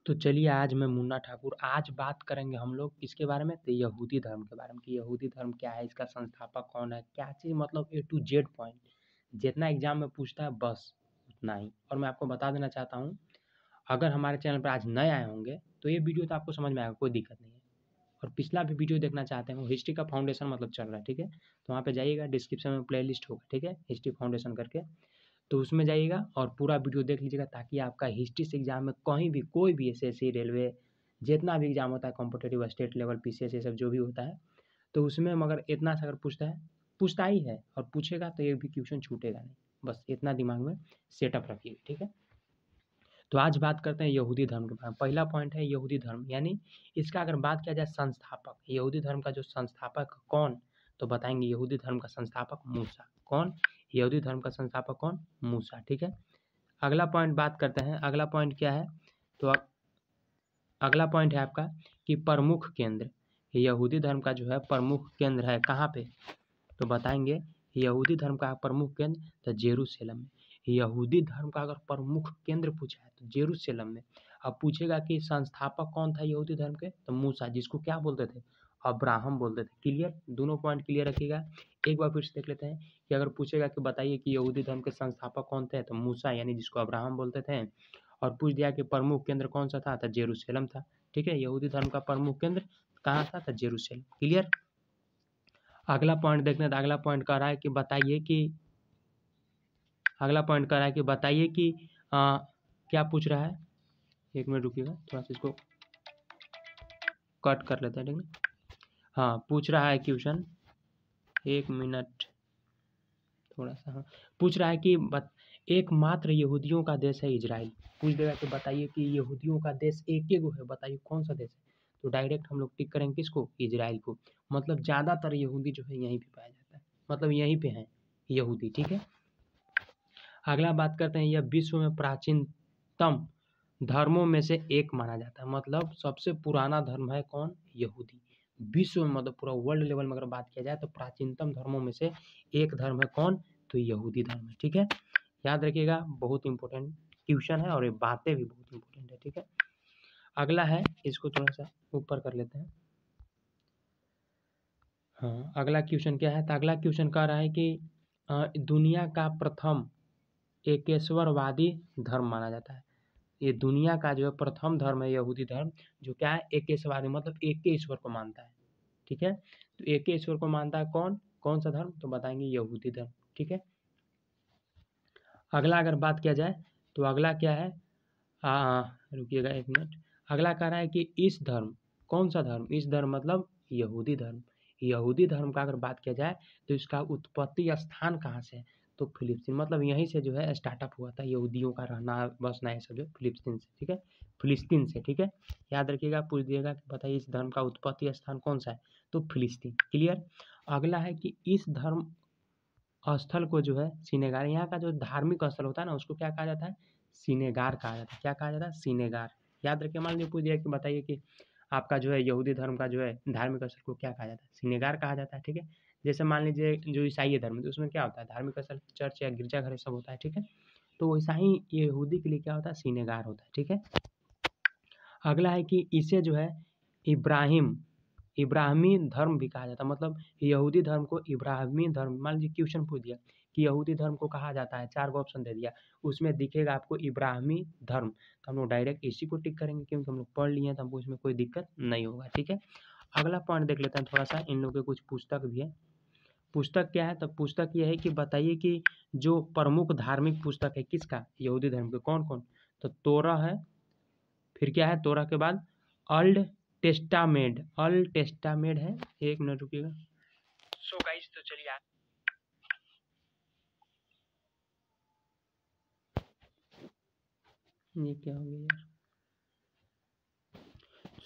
तो चलिए आज मैं मुन्ना ठाकुर आज बात करेंगे हम लोग किसके बारे में, तो यहूदी धर्म के बारे में कि यहूदी धर्म क्या है, इसका संस्थापक कौन है, क्या चीज़ मतलब ए टू जेड पॉइंट जितना एग्जाम में पूछता है बस उतना ही। और मैं आपको बता देना चाहता हूँ, अगर हमारे चैनल पर आज नए आए होंगे तो ये वीडियो तो आपको समझ में आएगा, कोई दिक्कत नहीं है। और पिछला भी वीडियो देखना चाहते हैं, हिस्ट्री का फाउंडेशन मतलब चल रहा है, ठीक है। तो वहाँ पे जाइएगा, डिस्क्रिप्शन में प्ले लिस्ट होगा, ठीक है, हिस्ट्री फाउंडेशन करके, तो उसमें जाइएगा और पूरा वीडियो देख लीजिएगा ताकि आपका हिस्ट्री से एग्जाम में कहीं भी कोई भी एसएससी रेलवे जितना भी एग्जाम होता है कॉम्पिटेटिव स्टेट लेवल पीसीएस ये सब जो भी होता है, तो उसमें मगर इतना सा अगर पूछता ही है और पूछेगा तो एक भी क्वेश्चन छूटेगा नहीं, बस इतना दिमाग में सेटअप रखिए, ठीक है। तो आज बात करते हैं यहूदी धर्म के बारे में। पहला पॉइंट है यहूदी धर्म, यानी इसका अगर बात किया जाए संस्थापक, यहूदी धर्म का जो संस्थापक कौन, तो बताएंगे यहूदी धर्म का संस्थापक मूसा। कौन? यहूदी धर्म का संस्थापक कौन? मूसा, ठीक है। अगला पॉइंट बात करते हैं, अगला पॉइंट क्या है, तो अगला पॉइंट है आपका कि प्रमुख केंद्र, यहूदी धर्म का जो है प्रमुख केंद्र है कहाँ पे, तो बताएंगे यहूदी धर्म का प्रमुख केंद्र तो जेरूशलेम में। यहूदी धर्म का अगर प्रमुख केंद्र पूछा है तो जेरूशलेम में। अब पूछेगा कि संस्थापक कौन था यहूदी धर्म के, तो मूसा, जिसको क्या बोलते थे, अब्राहम बोलते थे। क्लियर, दोनों पॉइंट क्लियर रखिएगा। एक बार फिर से देख लेते हैं कि अगर पूछेगा कि बताइए कि यहूदी धर्म के संस्थापक कौन थे, तो मूसा यानी जिसको अब्राहम बोलते थे, और पूछ दिया कि प्रमुख केंद्र कौन सा था, तो जेरूशलेम था, ठीक है। यहूदी धर्म का प्रमुख केंद्र कहाँ था, तो जेरूशलेम। क्लियर। अगला पॉइंट देखते हैं, अगला पॉइंट कह रहा है कि बताइए कि अगला पॉइंट कह रहा है कि बताइए कि क्या पूछ रहा है, एक मिनट रुकिएगा, थोड़ा सा इसको कट कर लेते हैं, ठीक है। हाँ, पूछ रहा है क्वेश्चन, एक मिनट, थोड़ा सा, हाँ, पूछ रहा है कि एकमात्र यहूदियों का देश है इजराइल। पूछ देगा कि बताइए कि यहूदियों का देश एक ही गो है, बताइए कौन सा देश है, तो डायरेक्ट हम लोग टिक करेंगे किसको, इजराइल को। मतलब ज़्यादातर यहूदी जो है यहीं पे पाया जाता है, मतलब यहीं पे हैं यहूदी, ठीक है। अगला बात करते हैं, यह विश्व में प्राचीनतम धर्मों में से एक माना जाता है, मतलब सबसे पुराना धर्म है कौन, यहूदी। विश्व में मतलब पूरा वर्ल्ड लेवल में अगर बात किया जाए तो प्राचीनतम धर्मों में से एक धर्म है कौन, तो यहूदी धर्म है, ठीक है। याद रखिएगा, बहुत इंपॉर्टेंट क्वेश्चन है और ये बातें भी बहुत इंपॉर्टेंट है, ठीक है। अगला है, इसको थोड़ा सा ऊपर कर लेते हैं। हाँ, अगला क्वेश्चन क्या है, तो अगला क्वेश्चन कह रहा है कि दुनिया का प्रथम एकेश्वरवादी धर्म माना जाता है। ये दुनिया का जो है प्रथम धर्म है यहूदी धर्म, जो क्या है, एकेश्वरवादी, मतलब एक के ईश्वर को मानता है, ठीक है। तो एक के ईश्वर को मानता है कौन, कौन सा धर्म, तो बताएंगे यहूदी धर्म, ठीक है। अगला अगर बात किया जाए तो अगला क्या है, रुकिएगा एक मिनट। अगला कह रहा है कि इस धर्म, कौन सा धर्म, इस धर्म मतलब यहूदी धर्म। यहूदी धर्म का अगर बात किया जाए तो इसका उत्पत्ति स्थान कहाँ से है, तो फिलिस्तीन, मतलब यहीं से जो है स्टार्टअप हुआ था यहूदियों का रहना बसना, ये सब जो फिलिस्तीन से, ठीक है, फिलिस्तीन से, ठीक है। याद रखिएगा, पूछ दिएगा कि बताइए इस धर्म का उत्पत्ति स्थान कौन सा है, तो फिलिस्तीन। क्लियर। अगला है कि इस धर्म स्थल को जो है सिनेगार, यहाँ का जो धार्मिक स्थल होता है ना उसको क्या कहा जाता है, सिनेगार कहा जाता है। क्या कहा जाता है, सिनेगार। याद रखिए, मान लीजिए पूछ दिया कि बताइए कि आपका जो है यहूदी धर्म का जो है धार्मिक स्थल को क्या कहा जाता है, सिनेगार कहा जाता है, ठीक है। जैसे मान लीजिए जो ईसाई धर्म तो उसमें क्या होता है, धार्मिक स्थल चर्च या गिरजाघर सब होता है, ठीक है। तो वैसा ही यहूदी के लिए क्या होता है, सिनेगार होता है, ठीक है। अगला है कि इसे जो है इब्राहिमी धर्म भी कहा जाता है, मतलब यहूदी धर्म को इब्राहिमी धर्म, मान लीजिए क्वेश्चन पूछ दिया कि यहूदी धर्म को कहा जाता है, 4 ऑप्शन दे दिया, उसमें दिखेगा आपको इब्राहिमी धर्म, तो हम लोग डायरेक्ट इसी को टिक करेंगे क्योंकि हम लोग पढ़ लिए हैं, तो हमको इसमें कोई दिक्कत नहीं होगा, ठीक है। अगला पॉइंट देख लेते हैं थोड़ा सा, इन लोगों के कुछ पुस्तक भी है। पुस्तक क्या है, तो पुस्तक ये है कि बताइए कि जो प्रमुख धार्मिक पुस्तक है किसका, यहूदी धर्म के, कौन कौन, तो तोरा है, फिर क्या है, तोरा के बाद अल्ड टेस्टामेंट है, एक मिनट रुकिएगा। सो गाइस, तो चलिए ये क्या हो गया यार,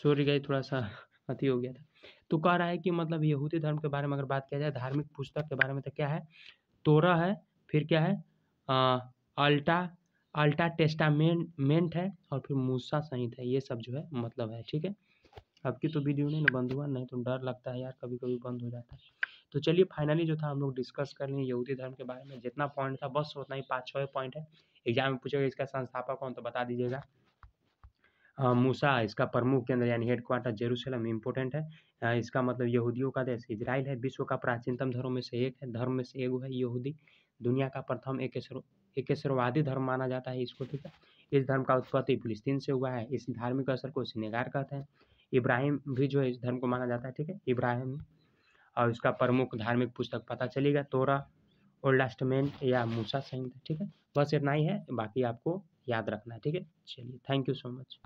सॉरी गाइस, थोड़ा सा अति हो गया था। तो कह रहा है कि मतलब यहूदी धर्म के बारे में अगर बात किया जाए धार्मिक पुस्तक के बारे में, तो क्या है, तोरा है, फिर क्या है, अल्टा अल्टा टेस्टामेंट है, और फिर मूसा संहिता है, ये सब जो है मतलब है, ठीक है। अब की तो वीडियो नहीं ना बंद हुआ, नहीं तो डर लगता है यार, कभी कभी बंद हो जाता है। तो चलिए फाइनली जो था हम लोग डिस्कस कर लिए यहूदी धर्म के बारे में, जितना पॉइंट था बस उतना ही, 5-6 पॉइंट है। एग्जाम में पूछेगा इसका संस्थापक कौन, तो बता दीजिएगा मूसा इसका प्रमुख केंद्र यानी हेडक्वार्टर जेरूशलेम इम्पोर्टेंट है। इसका मतलब यहूदियों का देश इजराइल है। विश्व का प्राचीनतम धर्म में से एक है, धर्म में से एक है यहूदी। दुनिया का प्रथम एकेश्वरवादी धर्म माना जाता है इसको, ठीक है। इस धर्म का उत्पत्ति फिलिस्तीन से हुआ है। इस धार्मिक असर को सिनेगार कहते हैं। इब्राहिम भी जो है इस धर्म को माना जाता है, ठीक है, इब्राहिम। और इसका प्रमुख धार्मिक पुस्तक पता चलेगा तोरा, ओल्ड टेस्टामेंट या मूसा संहिता, ठीक है। बस इतना ही है, बाकी आपको याद रखना है, ठीक है। चलिए, थैंक यू सो मच।